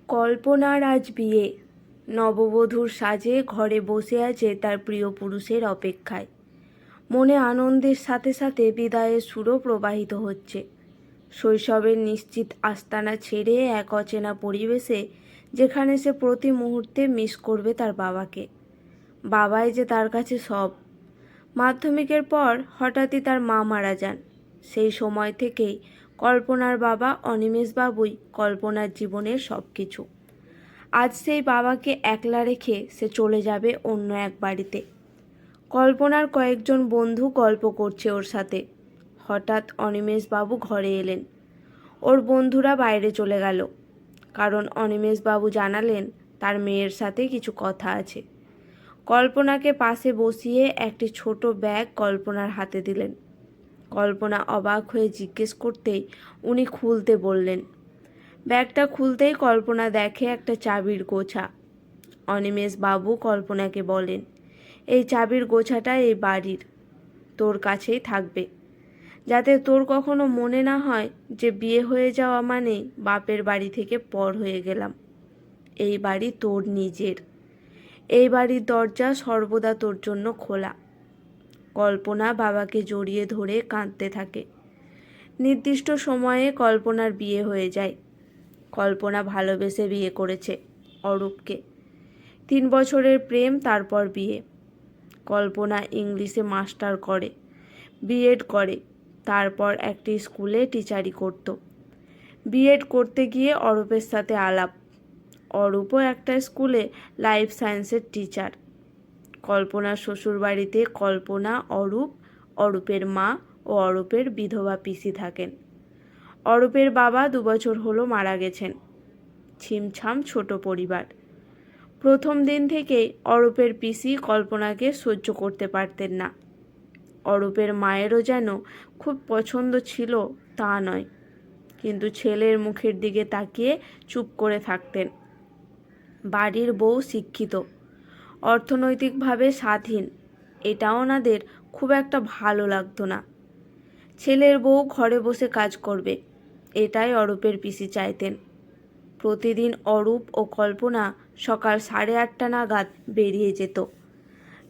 কল্পনার আজ বিয়ে। নববধূর সাজে ঘরে বসে আছে তার প্রিয় পুরুষের অপেক্ষায়। মনে আনন্দের সাথে সাথে বিদায়ের সুরও প্রবাহিত হচ্ছে। শৈশবের নিশ্চিত আস্তানা ছেড়ে এক অচেনা পরিবেশে, যেখানে সে প্রতি মুহূর্তে মিস করবে তার বাবাকে। বাবাই যে তার কাছে সব। মাধ্যমিকের পর হঠাৎই তার মা মারা যান। সেই সময় থেকেই কল্পনার বাবা অনিমেষ বাবুই কল্পনার জীবনের সব কিছু। আজ সেই বাবাকে একলা রেখে সে চলে যাবে অন্য এক বাড়িতে। কল্পনার কয়েকজন বন্ধু গল্প করছে ওর সাথে। হঠাৎ অনিমেষ বাবু ঘরে এলেন। ওর বন্ধুরা বাইরে চলে গেল, কারণ অনিমেষ বাবু জানালেন তার মেয়ের সাথে কিছু কথা আছে। কল্পনাকে পাশে বসিয়ে একটি ছোট ব্যাগ কল্পনার হাতে দিলেন। কল্পনা অবাক হয়ে জিজ্ঞেস করতেই উনি খুলতে বললেন। ব্যাগটা খুলতেই কল্পনা দেখে একটা চাবির গোছা। অনিমেষ বাবু কল্পনাকে বলেন, এই চাবির গোছাটা এই বাড়ির, তোর কাছেই থাকবে, যাতে তোর কখনো মনে না হয় যে বিয়ে হয়ে যাওয়া মানে বাপের বাড়ি থেকে পর হয়ে গেলাম। এই বাড়ি তোর নিজের। এই বাড়ির দরজা সর্বদা তোর জন্য খোলা। কল্পনা বাবাকে জড়িয়ে ধরে কাঁদতে থাকে। নির্দিষ্ট সময়ে কল্পনার বিয়ে হয়ে যায়। কল্পনা ভালোবেসে বিয়ে করেছে অরূপকে। 3 বছরের প্রেম, তারপর বিয়ে। কল্পনা ইংলিশে মাস্টার করে, বিএড করে, তারপর একটি স্কুলে টিচারি করত। বিএড করতে গিয়ে অরূপের সাথে আলাপ। অরূপও একটা স্কুলে লাইফ সায়েন্সের টিচার। কল্পনার শ্বশুরবাড়িতে কল্পনা, অরূপ, অরূপের মা ও অরূপের বিধবা পিসি থাকেন। অরূপের বাবা 2 বছর হলো মারা গেছেন। ছিমছাম ছোট পরিবার। প্রথম দিন থেকেই অরূপের পিসি কল্পনাকে সহ্য করতে পারতেন না। অরূপের মায়েরও যেন খুব পছন্দ ছিল তা নয়, কিন্তু ছেলের মুখের দিকে তাকিয়ে চুপ করে থাকতেন। বাড়ির বউ শিক্ষিত, অর্থনৈতিকভাবে স্বাধীন, এটা ওনাদের খুব একটা ভালো লাগতো না। ছেলের বউ ঘরে বসে কাজ করবে, এটাই অরূপের পিসি চাইতেন। প্রতিদিন অরূপ ও কল্পনা সকাল 8:30 নাগাদ বেরিয়ে যেত।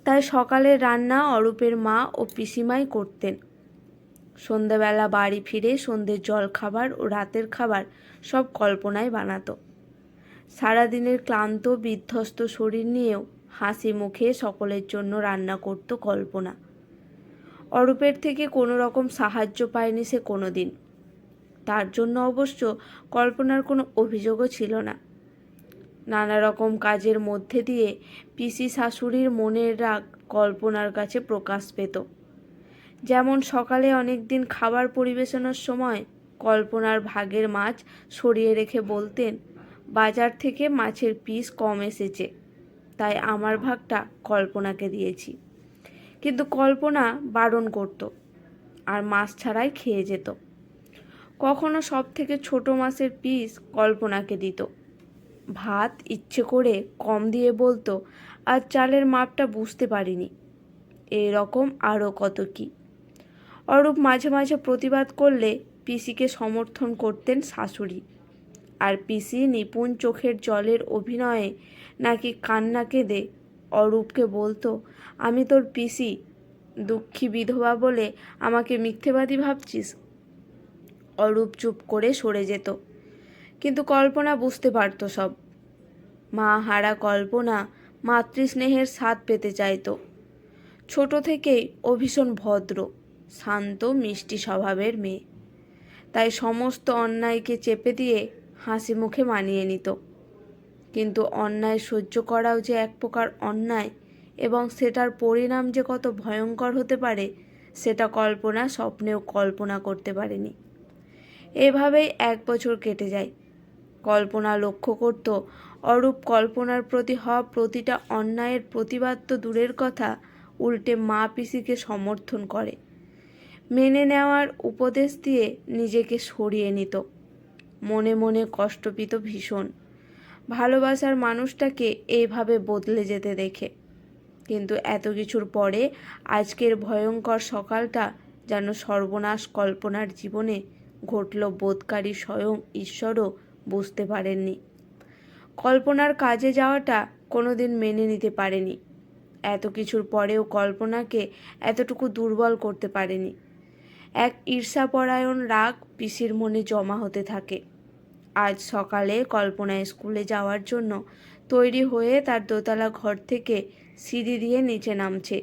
তাই সকালের রান্না অরূপের মা ও পিসিমাই করতেন। সন্ধ্যাবেলা বাড়ি ফিরে সন্ধ্যের জলখাবার ও রাতের খাবার সব কল্পনাই বানাতো। সারাদিনের ক্লান্ত বিধ্বস্ত শরীর নিয়েও হাসি মুখে সকলের জন্য রান্না করত কল্পনা। অরূপের থেকে কোনো রকম সাহায্য পায়নি সে কোনো দিন। তার জন্য অবশ্য কল্পনার কোনো অভিযোগও ছিল না। নানা রকম কাজের মধ্যে দিয়ে পিসি শাশুড়ির মনের রাগ কল্পনার কাছে প্রকাশ পেত। যেমন সকালে অনেক দিন খাবার পরিবেশনের সময় কল্পনার ভাগের মাছ সরিয়ে রেখে বলতেন, বাজার থেকে মাছের পিস কম এসেছে, তাই আমার ভাগটা কল্পনাকে দিয়েছি। কিন্তু কল্পনা বারণ করত, আর মাছ ছাড়াই খেয়ে যেত। কখনো সব থেকে ছোট মাছের পিস কল্পনাকে দিত। ভাত ইচ্ছে করে কম দিয়ে বলতো, আর চালের মাপটা বুঝতে পারিনি। এই রকম আরও কত কি। অরূপ মাঝে মাঝে প্রতিবাদ করলে পিসিকে সমর্থন করতেন শাশুড়ি, আর পিসি নিপুণ চোখের জলের অভিনয়ে নাকি কান্না কেঁদে অরূপকে বলতো, আমি তোর পিসি, দুঃখী বিধবা বলে আমাকে মিথ্যেবাদী ভাবছিস। অরূপ চুপ করে সরে যেত, কিন্তু কল্পনা বুঝতে পারত সব। মা হারা কল্পনা মাতৃস্নেহের স্বাদ পেতে চাইত। ছোট থেকেই ও ভীষণ ভদ্র, শান্ত, মিষ্টি স্বভাবের মেয়ে। তাই সমস্ত অন্যায়কে চেপে দিয়ে হাসি মুখে মানিয়ে নিত। কিন্তু অন্যায় সহ্য করাও যে এক প্রকার অন্যায়, এবং সেটার পরিণাম যে কত ভয়ঙ্কর হতে পারে, সেটা কল্পনা স্বপ্নেও কল্পনা করতে পারেনি। এভাবেই 1 বছর কেটে যায়। কল্পনা লক্ষ্য করত অরূপ কল্পনার প্রতি হওয়া প্রতিটা অন্যায়ের প্রতিবাদ তো দূরের কথা, উল্টে মা পিসিকে সমর্থন করে, মেনে নেওয়ার উপদেশ দিয়ে নিজেকে সরিয়ে নিত। মনে মনে কষ্ট পেত ভীষণ, ভালোবাসার মানুষটাকে এইভাবে বদলে যেতে দেখে। কিন্তু এত কিছুর পরে আজকের ভয়ঙ্কর সকালটা যেন সর্বনাশ কল্পনার জীবনে ঘটল বোধকারী স্বয়ং ঈশ্বরও বুঝতে পারেননি। কল্পনার কাজে যাওয়াটা কোনোদিন মেনে নিতে পারেনি। এত কিছুর পরেও কল্পনাকে এতটুকু দুর্বল করতে পারেনি। এক ঈর্ষাপরায়ণ রাগ পিসির মনে জমা হতে থাকে। আজ সকালে কল্পনা স্কুলে যাওয়ার জন্য তৈরি হয়ে তার দোতলা ঘর থেকে সিঁড়ি দিয়ে নিচে নামছে।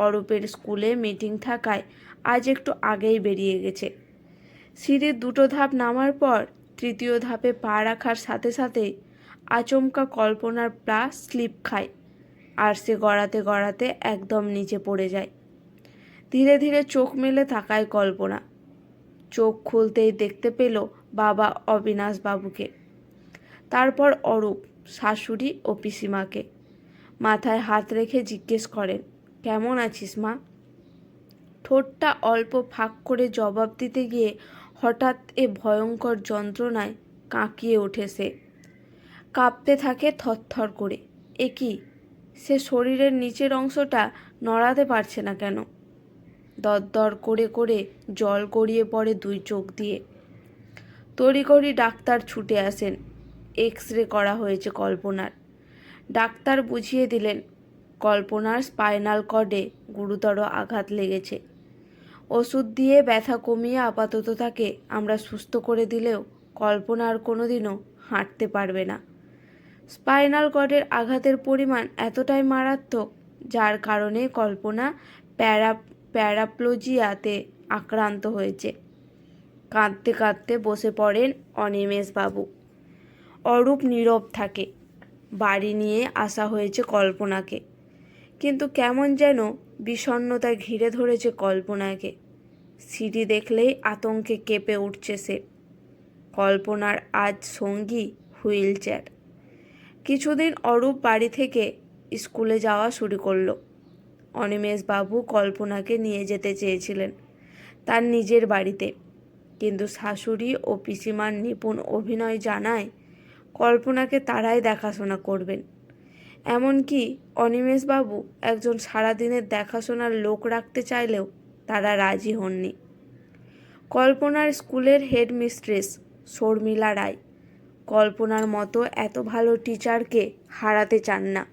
অরূপের স্কুলে মিটিং থাকায় আজ একটু আগেই বেরিয়ে গেছে। সিঁড়ির 2টো ধাপ নামার পর 3য় ধাপে পা রাখার সাথে সাথেই আচমকা কল্পনার পা স্লিপ খায়, আর সে গড়াতে গড়াতে একদম নিচে পড়ে যায়। ধীরে ধীরে চোখ মেলে তাকায় কল্পনা। চোখ খুলতেই দেখতে পেল বাবা অবিনাশ বাবুকে, তারপর অরূপ, শাশুড়ি ও পিসিমাকে। মাথায় হাত রেখে জিজ্ঞেস করেন, কেমন আছিস মা? ঠোঁটটা অল্প ফাঁক করে জবাব দিতে গিয়ে হঠাৎ এ ভয়ঙ্কর যন্ত্রণায় কাঁকিয়ে ওঠে সে। কাঁপতে থাকে থরথর করে। এ কি, সে শরীরের নিচের অংশটা নড়াতে পারছে না কেন? দরদর করে করে জল গড়িয়ে পড়ে 2 চোখ দিয়ে। তড়িঘড়ি ডাক্তার ছুটে আসেন। এক্স-রে করা হয়েছে কল্পনার। ডাক্তার বুঝিয়ে দিলেন, কল্পনার স্পাইনাল কর্ডে গুরুতর আঘাত লেগেছে। ওষুধ দিয়ে ব্যথা কমিয়ে আপাতত তাকে আমরা সুস্থ করে দিলেও কল্পনা আর কোনোদিনও হাঁটতে পারবে না। স্পাইনাল কর্ডের আঘাতের পরিমাণ এতটাই মারাত্মক, যার কারণে কল্পনা প্যারাপ্লেজিয়াতে আক্রান্ত হয়েছে। কাঁদতে কাঁদতে বসে পড়েন অনিমেষবাবু। অরূপ নীরব থাকে। বাড়ি নিয়ে আসা হয়েছে কল্পনাকে, কিন্তু কেমন যেন বিষণ্ণতা ঘিরে ধরেছে কল্পনাকে। সিঁড়ি দেখলেই আতঙ্কে কেঁপে উঠছে সে। কল্পনার আজ সঙ্গী হুইল চেয়ার। কিছুদিন অরূপ বাড়ি থেকে স্কুলে যাওয়া শুরু করলো। অনিমেষবাবু কল্পনাকে নিয়ে যেতে চেয়েছিলেন তার নিজের বাড়িতে, কিন্তু শাশুড়ি ও পিসিমার নিপুণ অভিনয় জানায় কল্পনাকে তারাই দেখাশোনা করবেন। এমনকি অনিমেষবাবু একজন সারাদিনের দেখাশোনার লোক রাখতে চাইলেও তারা রাজি হননি। কল্পনার স্কুলের হেডমিস্ট্রেস শর্মিলা রায় কল্পনার মতো এত ভালো টিচারকে হারাতে চান না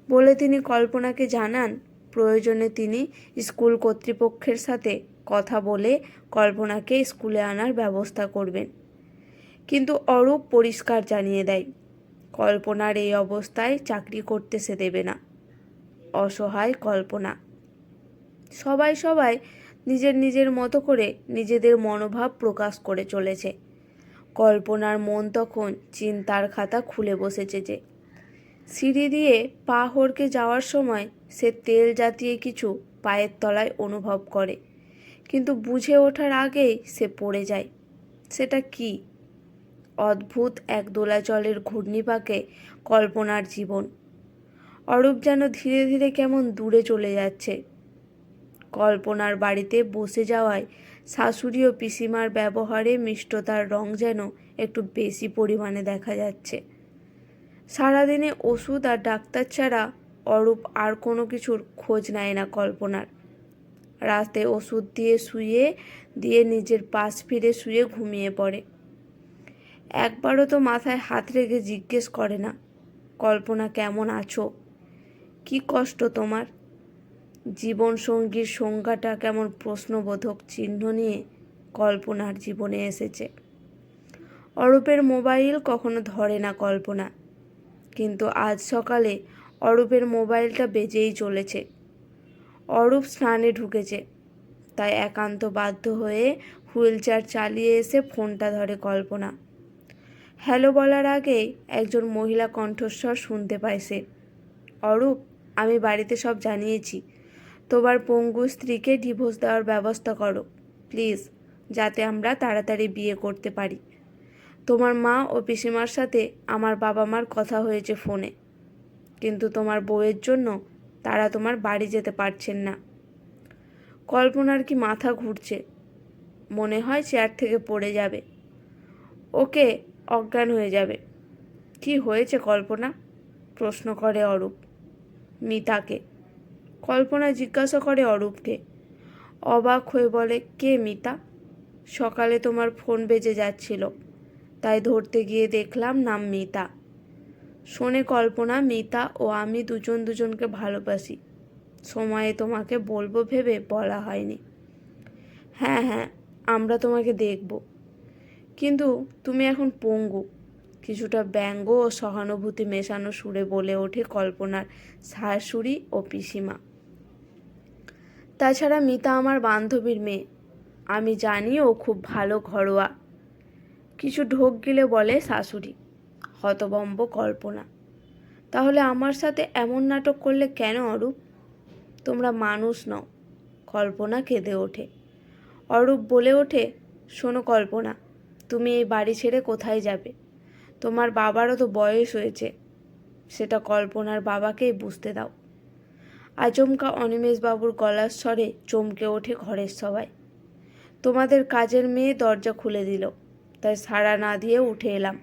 বলে তিনি কল্পনাকে জানান প্রয়োজনে তিনি স্কুল কর্তৃপক্ষের সাথে কথা বলে কল্পনাকে স্কুলে আনার ব্যবস্থা করবেন। কিন্তু অরূপ পরিষ্কার জানিয়ে দেয়, কল্পনার এই অবস্থায় চাকরি করতে সে দেবে না। অসহায় কল্পনা। সবাই নিজের নিজের মতো করে নিজেদের মনোভাব প্রকাশ করে চলেছে। কল্পনার মন তখন চিন্তার খাতা খুলে বসেছে যে সিঁড়ি দিয়ে পা হড়কে যাওয়ার সময় সে তেল জাতীয় কিছু পায়ের তলায় অনুভব করে, কিন্তু বুঝে ওঠার আগেই সে পড়ে যায়। সেটা কি? অদ্ভুত এক দোলাচলের ঘূর্ণিপাকে কল্পনার জীবন। অরূপ যেন ধীরে ধীরে কেমন দূরে চলে যাচ্ছে। কল্পনার বাড়িতে বসে যাওয়ায় শাশুড়ি ও পিসিমার ব্যবহারে মিষ্টতার রং যেন একটু বেশি পরিমাণে দেখা যাচ্ছে। সারাদিনে ওষুধ আর ডাক্তার ছাড়া অরূপ আর কোনো কিছুর খোঁজ নেয় না কল্পনার। রাতে ওষুধ দিয়ে শুইয়ে দিয়ে নিজের পাশ ফিরে শুয়ে ঘুমিয়ে পড়ে। একবারও তো মাথায় হাত রেখে জিজ্ঞেস করে না, কল্পনা কেমন আছো, কি কষ্ট তোমার? জীবনসঙ্গীর সংজ্ঞাটা কেমন প্রশ্নবোধক চিহ্ন নিয়ে কল্পনার জীবনে এসেছে। অরূপের মোবাইল কখনো ধরে না কল্পনা, কিন্তু আজ সকালে অরূপের মোবাইলটা বেজেই চলেছে। অরূপ স্নানে ঢুকেছে, তাই একান্ত বাধ্য হয়ে হুইল চেয়ার চালিয়ে এসে ফোনটা ধরে কল্পনা। হ্যালো বলার আগেই একজন মহিলা কণ্ঠস্বর শুনতে পায় সে। অরূপ, আমি বাড়িতে সব জানিয়েছি। তোমার পঙ্গু স্ত্রীকে ডিভোর্স দেওয়ার ব্যবস্থা করো প্লিজ, যাতে আমরা তাড়াতাড়ি বিয়ে করতে পারি। তোমার মা ও পিসিমার সাথে আমার বাবা মার কথা হয়েছে ফোনে, কিন্তু তোমার বউয়ের জন্য তারা তোমার বাড়ি যেতে পারছেন না। কল্পনার কি মাথা ঘুরছে, মনে হয় চেয়ার থেকে পড়ে যাবে, ওকে অজ্ঞান হয়ে যাবে। কি হয়েছে কল্পনা? প্রশ্ন করে অরূপ মিতাকে। কল্পনা জিজ্ঞাসা করে অরূপকে। অবাক হয়ে বলে, কে মিতা? সকালে তোমার ফোন বেজে যাচ্ছিল, তাই ধরতে গিয়ে দেখলাম নাম মিতা। শোনে কল্পনা, মিতা ও আমি দুজন দুজনকে ভালোবাসি। সময়ে তোমাকে বলবো ভেবে বলা হয়নি। হ্যাঁ হ্যাঁ, আমরা তোমাকে দেখব। কিন্তু তুমি এখন পঙ্গু। কিছুটা ব্যঙ্গ ও সহানুভূতি মেশানো সুরে বলে ওঠে কল্পনার শাশুড়ি ও পিসিমা। তাছাড়া মিতা আমার বান্ধবীর মেয়ে। আমি জানি ও খুব ভালো ঘরোয়া। কিছু ঢোক গিলে বলে শাশুড়ি। হতবম্ব কল্পনা। তাহলে আমার সাথে এমন নাটক করলে কেন অরূপ? তোমরা মানুষ নও। কল্পনা কেঁদে ওঠে। অরূপ বলে ওঠে, শোনো কল্পনা, তুমি এই বাড়ি ছেড়ে কোথায় যাবে? তোমার বাবারও তো বয়স হয়েছে। সেটা কল্পনার বাবাকেই বুঝতে দাও। আচমকা অনিমেষবাবুর গলার স্বরে চমকে ওঠে ঘরের সবাই। তোমাদের কাজের মেয়ে দরজা খুলে দিল, তাই সাড়া না দিয়ে উঠে এলাম।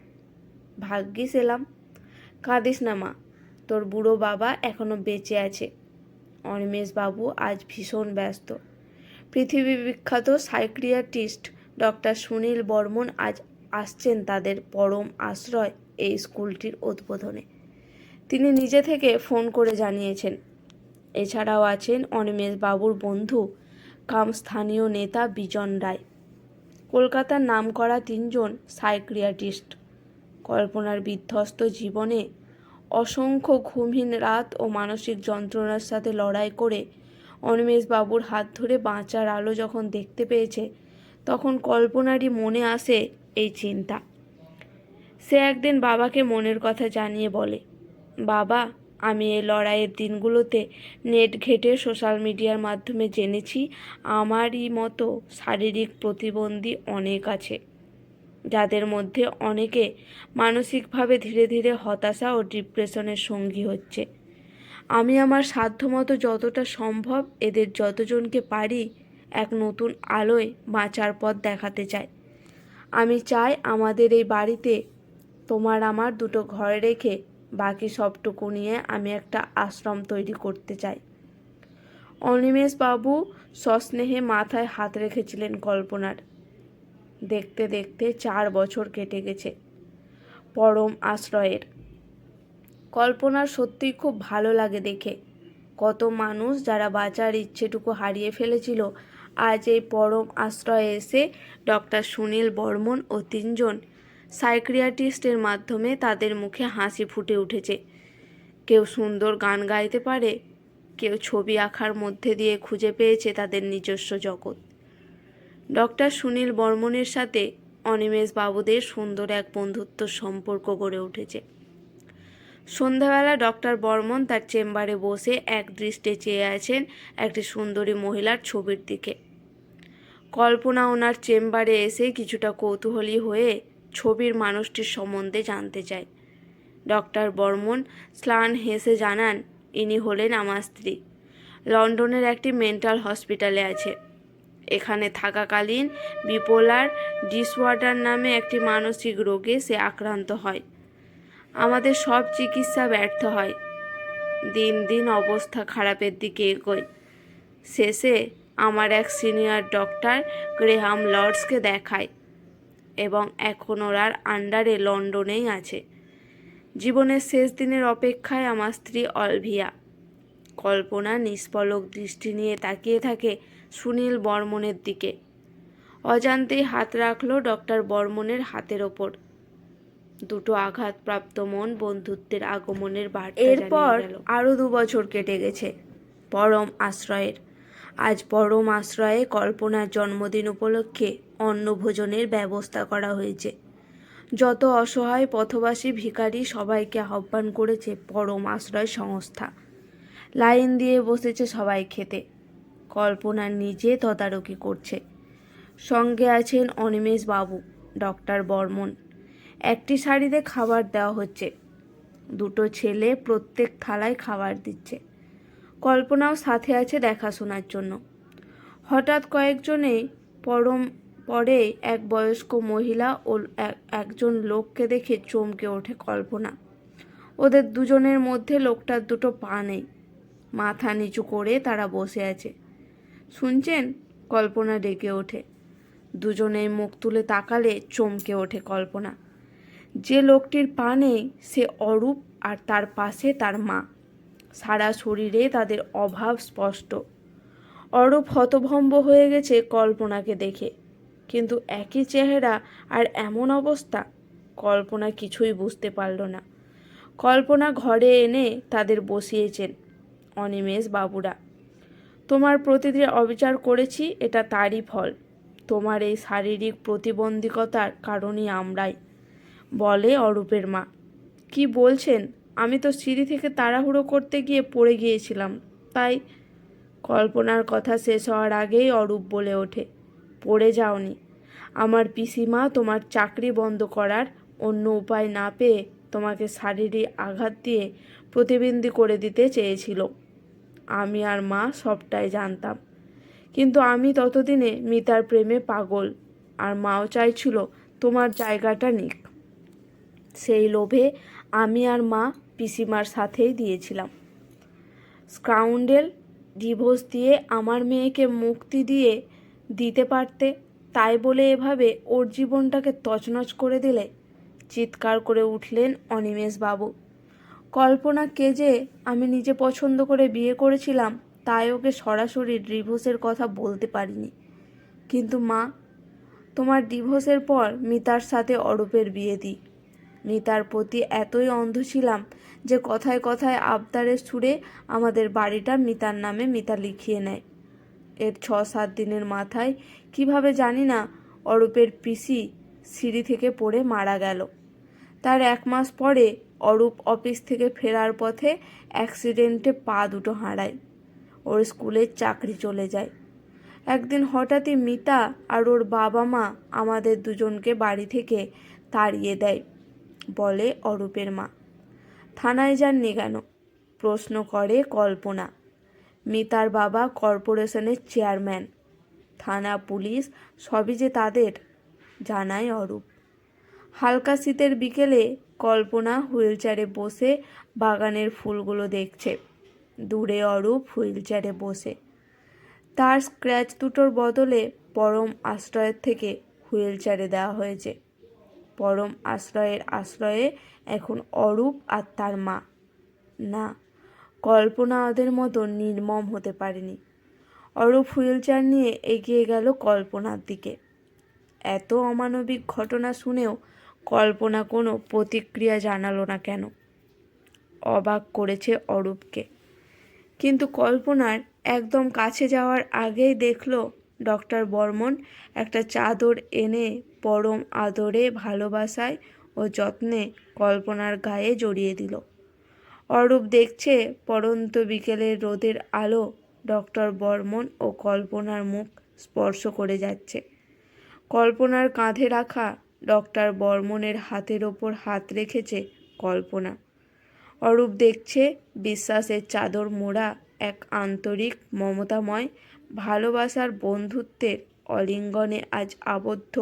ভাগ্যিস এলাম। কাঁদিস না মা, তোর বুড়ো বাবা এখনো বেঁচে আছে। অনিমেষবাবু আজ ভীষণ ব্যস্ত। পৃথিবী বিখ্যাত সাইকিয়াট্রিস্ট ডক্টর সুনীল বর্মন আজ আসছেন তাদের পরম আশ্রয় এই স্কুলটির উদ্বোধনে। তিনি নিজে থেকে ফোন করে জানিয়েছেন। এছাড়াও আছেন অনিমেষবাবুর বন্ধু কাম স্থানীয় নেতা বিজন রায়, কলকাতার নামকরা 3 জন সাইকিয়াট্রিস্ট। কল্পনার বিধ্বস্ত জীবনে অসংখ্য ঘুমহীন রাত ও মানসিক যন্ত্রণার সাথে লড়াই করে অনিমেষবাবুর হাত ধরে বাঁচার আলো যখন দেখতে পেয়েছে, তখন কল্পনারই মনে আসে এই চিন্তা। সে একদিন বাবাকে মনের কথা জানিয়ে বলে, বাবা, আমি এই লড়াইয়ের দিনগুলোতে নেট ঘেঁটে সোশ্যাল মিডিয়ার মাধ্যমে জেনেছি আমারই মতো শারীরিক প্রতিবন্ধী অনেক আছে, যাদের মধ্যে অনেকে মানসিকভাবে ধীরে ধীরে হতাশা ও ডিপ্রেশনের সঙ্গী হচ্ছে। আমি আমার সাধ্যমতো যতটা সম্ভব এদের যতজনকে পারি এক নতুন আলোয় বাঁচার পথ দেখাতে চাই। আমি চাই আমাদের এই বাড়িতে তোমার আমার 2টো ঘর রেখে বাকি সবটুকু নিয়ে আমি একটা আশ্রম তৈরি করতে চাই। অনিমেষবাবু সস্নেহে মাথায় হাত রেখেছিলেন কল্পনার। দেখতে দেখতে 4 বছর কেটে গেছে পরম আশ্রয়ের। কল্পনার সত্যিই খুব ভালো লাগে দেখে কত মানুষ যারা বাঁচার ইচ্ছেটুকু হারিয়ে ফেলেছিল আজ এই পরম আশ্রয়ে এসে ডক্টর সুনীল বর্মন ও 3 জন সাইকিয়াট্রিস্টের মাধ্যমে তাদের মুখে হাসি ফুটে উঠেছে। কেউ সুন্দর গান গাইতে পারে, কেউ ছবি আঁকার মধ্যে দিয়ে খুঁজে পেয়েছে তাদের নিজস্ব জগৎ। ডক্টর সুনীল বর্মনের সাথে অনিমেষবাবুদের সুন্দর এক বন্ধুত্ব সম্পর্ক গড়ে উঠেছে। সন্ধ্যাবেলা ডক্টর বর্মন তার চেম্বারে বসে এক দৃষ্টে চেয়ে আছেন একটি সুন্দরী মহিলার ছবির দিকে। কল্পনা ওনার চেম্বারে এসে কিছুটা কৌতূহলী হয়ে ছবির মানুষটির সম্বন্ধে জানতে চায়। ডক্টর বর্মন স্লান হেসে জানান, ইনি হলেন আমার স্ত্রী। লন্ডনের একটি মেন্টাল হসপিটালে আছে। এখানে থাকাকালীন বিপোলার ডিসঅর্ডার নামে একটি মানসিক রোগে সে আক্রান্ত হয়। আমাদের সব চিকিৎসা ব্যর্থ হয়। দিন দিন অবস্থা খারাপের দিকে এগোয়। শেষে আমার এক সিনিয়র ডক্টর গ্রেহাম লর্ডসকে দেখায় এবং এখন ওনার আন্ডারে লন্ডনেই আছে। জীবনের শেষ দিনের অপেক্ষায় আমার স্ত্রী অলভিয়া। কল্পনা নিষ্পলক দৃষ্টি নিয়ে তাকিয়ে থাকে সুনীল বর্মনের দিকে। অজান্তেই হাত রাখল ডক্টর বর্মনের হাতের ওপর। 2টো আঘাতপ্রাপ্ত মন বন্ধুত্বের আগমনের বার্তা জানিয়ে গেল। এরপর আরও 2 বছর কেটে গেছে পরম আশ্রয়ের। আজ পরম আশ্রয়ে কল্পনার জন্মদিন উপলক্ষে অন্নভোজনের ব্যবস্থা করা হয়েছে। যত অসহায় পথবাসী ভিখারি সবাইকে আহ্বান করেছে পরম আশ্রয় সংস্থা। লাইন দিয়ে বসেছে সবাই খেতে। কল্পনা নিজে তদারকি করছে। সঙ্গে আছেন অনিমেষবাবু, ডক্টর বর্মন। একটি শাড়িতে খাবার দেওয়া হচ্ছে। 2টো ছেলে প্রত্যেক থালায় খাবার দিচ্ছে। কল্পনাও সাথে আছে দেখাশোনার জন্য। হঠাৎ কয়েকজনেই পরে এক বয়স্ক মহিলা ও একজন লোককে দেখে চমকে ওঠে কল্পনা। ওদের দুজনের মধ্যে লোকটার 2টো পা নেই। মাথা নিচু করে তারা বসে আছে। শুনছেন? কল্পনা ডেকে ওঠে। দুজনেই মুখ তুলে তাকালে চমকে ওঠে কল্পনা। যে লোকটির পা নেই সে অরূপ, আর তার পাশে তার মা। সারা শরীরে তাদের অভাব স্পষ্ট। অরূপ হতভম্ব হয়ে গেছে কল্পনাকে দেখে, কিন্তু একই চেহারা আর এমন অবস্থা। কল্পনা কিছুই বুঝতে পারল না। কল্পনা ঘরে এনে তাদের বসিয়েছেন অনিমেষ বাবুরা। তোমার প্রতি যে অবিচার করেছি এটা তারই ফল। তোমার এই শারীরিক প্রতিবন্ধকতার কারণই আমরাই, বলে অরূপের মা। কি বলছেন? আমি তো সিঁড়ি থেকে তাড়াহুড়ো করতে গিয়ে পড়ে গিয়েছিলাম, তাই। কল্পনার কথা শেষ হওয়ার আগেই অরূপ বলে ওঠে, পড়ে যাওনি। আমার পিসিমা তোমার চাকরি বন্ধ করার অন্য উপায় না পেয়ে তোমাকে শারীরিক আঘাত দিয়ে প্রতিবন্ধী করে দিতে চেয়েছিল। আমি আর মা সবটাই জানতাম, কিন্তু আমি ততদিনে মিতার প্রেমে পাগল, আর মাও চাইছিল তোমার জায়গাটা নিক। সেই লোভে আমি আর মা পিসিমার সাথেই দিয়েছিলাম। স্কাউন্ডেল, ডিভোর্স দিয়ে আমার মেয়েকে মুক্তি দিতে পারতে, তাই বলে এভাবে ওর জীবনটাকে তছনছ করে দিলে, চিৎকার করে উঠলেন অনিমেষ বাবু। কল্পনাকে যে আমি নিজে পছন্দ করে বিয়ে করেছিলাম, তাই ওকে সরাসরি ডিভোর্সের কথা বলতে পারিনি। কিন্তু মা, তোমার ডিভোর্সের পর মিতার সাথে অরূপের বিয়ে দিই। মিতার প্রতি এতই অন্ধ ছিলাম যে কথায় কথায় আবদারের সুরে আমাদের বাড়িটা মিতার নামে মিতা লিখিয়ে নেয়। এর 6-7 দিনের মাথায় কিভাবে জানি না অরূপের পিসি সিঁড়ি থেকে পড়ে মারা গেল। তার 1 মাস পরে অরূপ অফিস থেকে ফেরার পথে অ্যাক্সিডেন্টে পা দুটো হারায়। ওর স্কুলের চাকরি চলে যায়। একদিন হঠাৎই মিতা আর ওর বাবা মা আমাদের দুজনকে বাড়ি থেকে তাড়িয়ে দেয়, বলে অরূপের মা। থানায় যাননি কেন? প্রশ্ন করে কল্পনা। মিতার বাবা কর্পোরেশনের চেয়ারম্যান, থানা পুলিশ সবই যে তাদের, জানায় অরূপ। হালকা শীতের বিকেলে কল্পনা হুইলচেয়ারে বসে বাগানের ফুলগুলো দেখছে। দূরে অরূপ হুইলচেয়ারে বসে। তার স্ক্র্যাচ দুটোর বদলে পরম আশ্রয়ের থেকে হুইলচেয়ারে দেওয়া হয়েছে। পরম আশ্রয়ের আশ্রয়ে এখন অরূপ আর তার মা। না, কল্পনা ওদের মতো নির্মম হতে পারেনি। অরূপ হুইলচেয়ার নিয়ে এগিয়ে গেল কল্পনার দিকে। এত অমানবিক ঘটনা শুনেও কল্পনা কোনো প্রতিক্রিয়া জানালো না কেন? অবাক করেছে অরূপকে। কিন্তু কল্পনার একদম কাছে যাওয়ার আগেই দেখল ডক্টর বর্মন একটা চাদর এনে পরম আদরে, ভালোবাসায় ও যত্নে কল্পনার গায়ে জড়িয়ে দিল। অরূপ দেখছে পড়ন্ত বিকেলের রোদের আলো ডক্টর বর্মন ও কল্পনার মুখ স্পর্শ করে যাচ্ছে। কল্পনার কাঁধে রাখা ডক্টর বর্মনের হাতের ওপর হাত রেখেছে কল্পনা। অরূপ দেখছে বিশ্বাসের চাদর মোড়া এক আন্তরিক, মমতাময়, ভালোবাসার বন্ধুত্বের অলিঙ্গনে আজ আবদ্ধ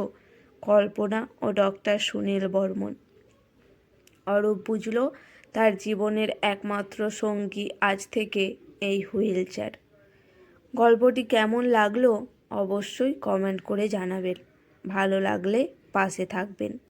কল্পনা ও ডক্টর সুনীল বর্মন। অরূপ বুঝল তার জীবনের একমাত্র সঙ্গী আজ থেকে এই হুইলচেয়ার। গল্পটি কেমন লাগলো অবশ্যই কমেন্ট করে জানাবেন। ভালো লাগলে পাশে থাকবেন।